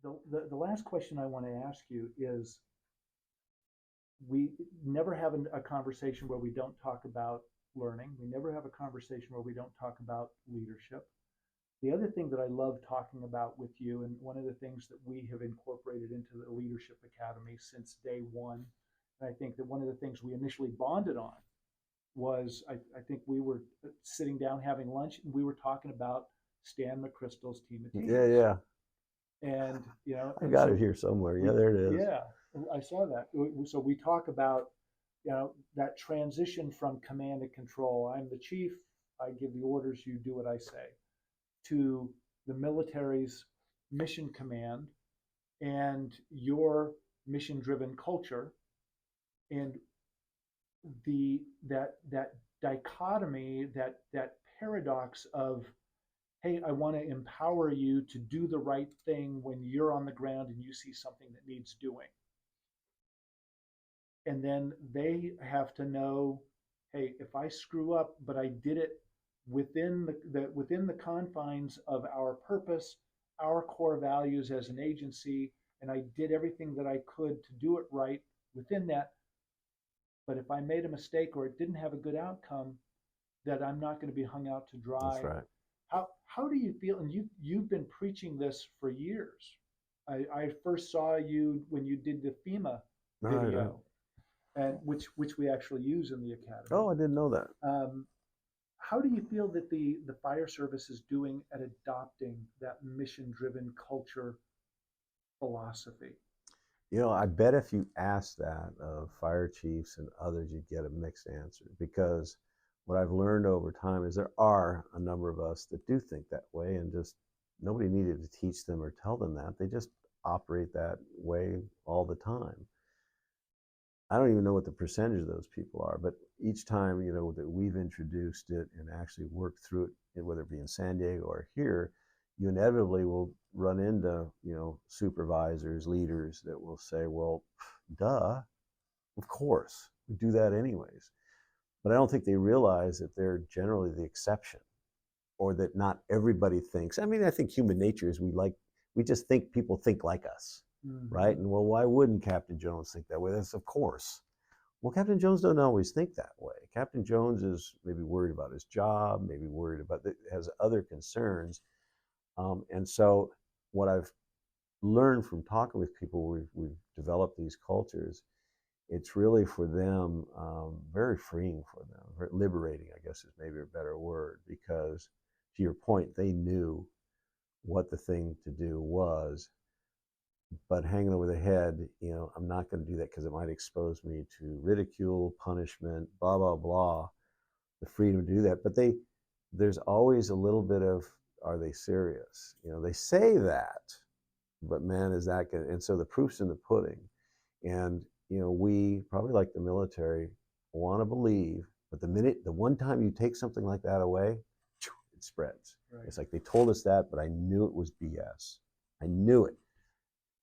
The last question I want to ask you is, we never have a conversation where we don't talk about learning. We never have a conversation where we don't talk about leadership. The other thing that I love talking about with you, and one of the things that we have incorporated into the Leadership Academy since day one, and I think that one of the things we initially bonded on was, I think we were sitting down having lunch and we were talking about Stan McChrystal's Team of Yeah, Teachers. yeah. And, I and got it so here somewhere. we, Yeah, there it is. yeah, I saw that. So we talk about, that transition from command and control. I'm the chief, I give the orders, you do what I say, to the military's mission command and your mission driven culture, and that dichotomy, that paradox of, hey, I want to empower you to do the right thing when you're on the ground and you see something that needs doing. And then they have to know, hey, if I screw up, but I did it within within the confines of our purpose, our core values as an agency, and I did everything that I could to do it right within that. But if I made a mistake or it didn't have a good outcome, that I'm not going to be hung out to That's dry. right. How do you feel? And you've been preaching this for years. I first saw you when you did the FEMA All right. video, and which we actually use in the academy. Oh, I didn't know that. Um, how do you feel that the fire service is doing at adopting that mission driven culture philosophy? I bet if you asked that of fire chiefs and others, you'd get a mixed answer because what I've learned over time is there are a number of us that do think that way, and just nobody needed to teach them or tell them that. They just operate that way all the time. I don't even know what the percentage of those people are, but each time, that we've introduced it and actually worked through it, whether it be in San Diego or here, you inevitably will run into, supervisors, leaders that will say, well, duh, of course, we do that anyways. But I don't think they realize that they're generally the exception, or that not everybody thinks. I mean, I think human nature is we just think people think like us, right? Mm-hmm. And well, why wouldn't Captain Jones think that way? That's of course. Well, Captain Jones doesn't always think that way. Captain Jones is maybe worried about his job, maybe worried about, has other concerns. And so what I've learned from talking with people, we've developed these cultures. It's really for them very freeing for them, very liberating, I guess is maybe a better word, because to your point, they knew what the thing to do was, but hanging over the head, I'm not going to do that because it might expose me to ridicule, punishment, blah, blah, blah, the freedom to do that. But there's always a little bit of, are they serious? They say that, but man, is that good? And so the proof's in the pudding. And, we probably like the military want to believe, but the one time you take something like that away, it spreads. Right. It's like they told us that, but I knew it was BS. I knew it.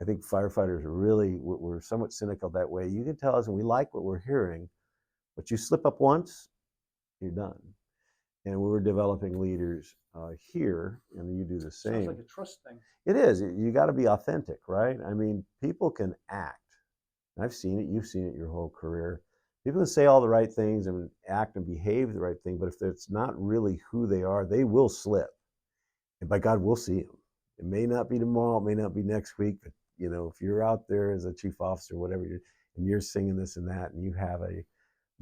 I think firefighters are really, we're somewhat cynical that way. You can tell us, and we like what we're hearing, but you slip up once, you're done. And we were developing leaders here, and you do the same. Sounds like a trust thing. It is. You got to be authentic, right? I mean, people can act. I've seen it. You've seen it your whole career. People can say all the right things and act and behave the right thing, but if it's not really who they are, they will slip. And by God, we'll see them. It may not be tomorrow. It may not be next week. But if you're out there as a chief officer, whatever, and you're singing this and that, and you have a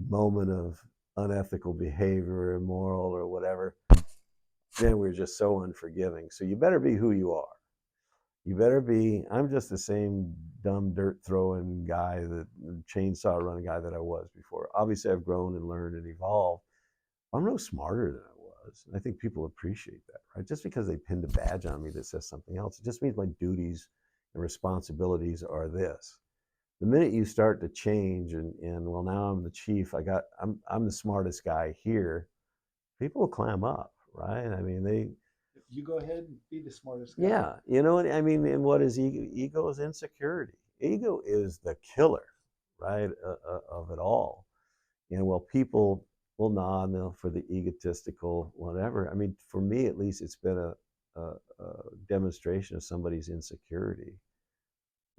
moment of unethical behavior, immoral, or whatever, then we're just so unforgiving. So you better be who you are. You better be, I'm just the same dumb dirt throwing guy, the chainsaw running guy that I was before. Obviously, I've grown and learned and evolved. I'm no smarter than I was. And I think people appreciate that, right? Just because they pinned a badge on me that says something else, it just means my duties and responsibilities are this. The minute you start to change and well, now I'm the chief, I'm the smartest guy here, people will clam up, right? I mean, You go ahead and be the smartest guy. yeah, you know what I mean? And what is ego? Ego is insecurity. Ego is the killer, right, of it all. And well, people will nod for the egotistical, whatever. I mean, for me at least, it's been a demonstration of somebody's insecurity.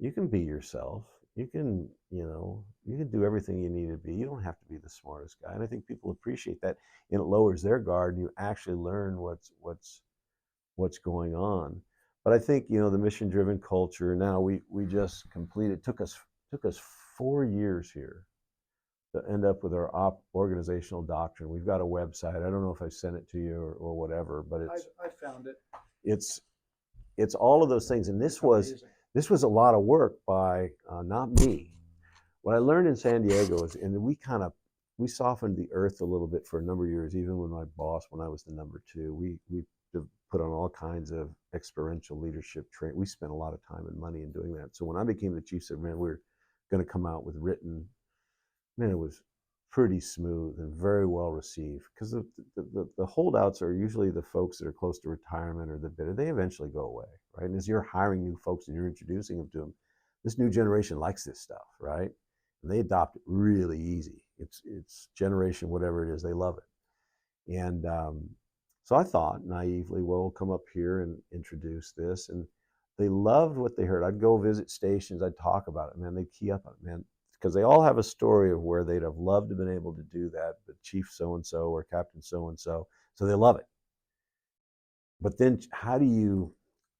You can be yourself. You can, you can do everything you need to be. You don't have to be the smartest guy. And I think people appreciate that, and it lowers their guard, and you actually learn what's going on. But I think, the mission-driven culture. Now we just completed. Took us 4 years here to end up with our organizational doctrine. We've got a website. I don't know if I sent it to you or whatever, but I found it. it's it's all of those things. And It's amazing. this was a lot of work by not me. What I learned in San Diego is, and we softened the earth a little bit for a number of years. Even when my boss, when I was the number two, we put on all kinds of experiential leadership training. We spent a lot of time and money in doing that. So when I became the chief, said, man, we're going to come out with written. Man, it was pretty smooth and very well received, because the holdouts are usually the folks that are close to retirement or the bitter. They eventually go away, right? And as you're hiring new folks and you're introducing them to them, this new generation likes this stuff, right? And they adopt it really easy. It's generation whatever it is, they love it. And so I thought naively, well, we'll come up here and introduce this, and they loved what they heard. I'd go visit stations, I'd talk about it, man. They'd key up on it, man, because they all have a story of where they'd have loved to have been able to do that, but Chief so-and-so or Captain so-and-so, so they love it. But then how do you,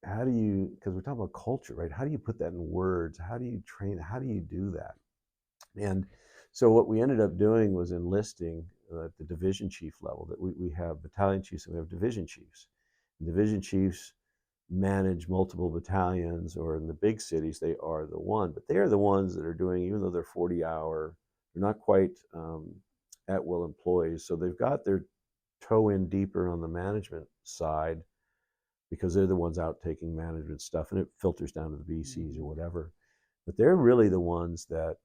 because we're talking about culture, right? How do you put that in words? How do you train? How do you do that? And so what we ended up doing was enlisting at the division chief level, that we have battalion chiefs and we have division chiefs. And division chiefs manage multiple battalions, or in the big cities, they are the one, but they are the ones that are doing, even though they're 40-hour, they're not quite at-will employees. So they've got their toe in deeper on the management side, because they're the ones out taking management stuff, and it filters down to the BCs or whatever. But they're really the ones that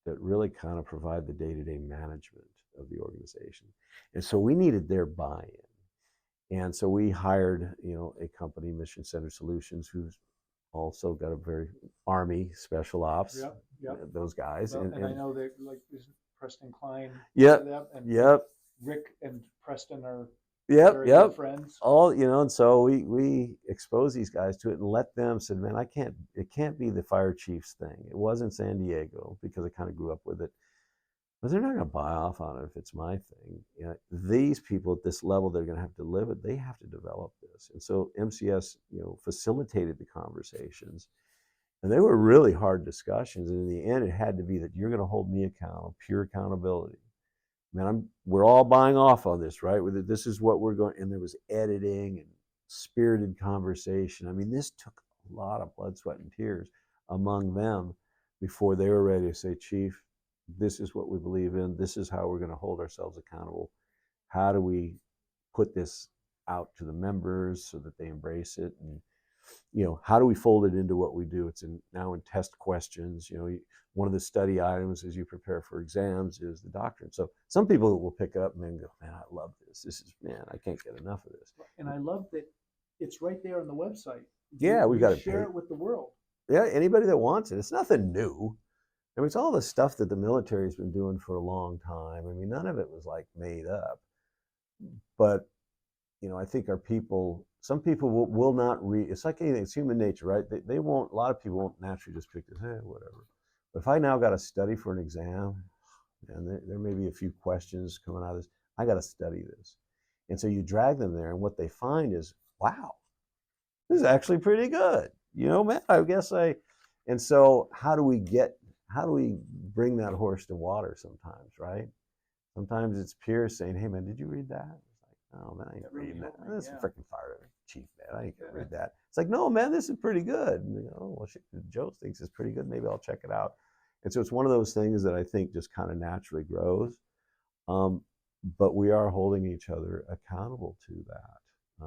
really kind of provide the day-to-day management of the organization. And so we needed their buy-in. And so we hired, a company, Mission Center Solutions, who's also got a very Army special ops. Yep. Those guys. Well, and I know that, like, isn't Preston Klein? Yep. And Yep. Rick and Preston are Yep. very good friends. All, and so we exposed these guys to it and let them said, man, it can't be the fire chief's thing. It was in San Diego because I kind of grew up with it. But they're not going to buy off on it if it's my thing. These people at this level, they're going to have to live it. They have to develop this. And so MCS, facilitated the conversations. And they were really hard discussions. And in the end, it had to be that you're going to hold me accountable, pure accountability. Man, we're all buying off on this, right? This is what we're going. And there was editing and spirited conversation. I mean, this took a lot of blood, sweat, and tears among them before they were ready to say, Chief, this is what we believe in. This is how we're going to hold ourselves accountable. How do we put this out to the members so that they embrace it? And, how do we fold it into what we do? It's now in test questions. One of the study items as you prepare for exams is the doctrine. So some people will pick up and go, man, I love this. Man, I can't get enough of this. And I love that it's right there on the website. Yeah, we've got to share it with the world. Yeah, anybody that wants it. It's nothing new. I mean, it's all the stuff that the military's been doing for a long time. I mean, none of it was like made up. But, I think some people will not read. It's like anything, it's human nature, right? They won't, a lot of people won't naturally just pick this, whatever. But if I now got to study for an exam, and there may be a few questions coming out of this, I got to study this. And so you drag them there, and what they find is, wow, this is actually pretty good. Man, I guess and so how do we bring that horse to water sometimes, right? Sometimes it's peers saying, hey, man, did you read that? It's like, oh, man, I ain't reading that. That's a freaking fire chief, man. I ain't going to read that. It's like, no, man, this is pretty good. And well, shit, Joe thinks it's pretty good. Maybe I'll check it out. And so it's one of those things that I think just kind of naturally grows. But we are holding each other accountable to that.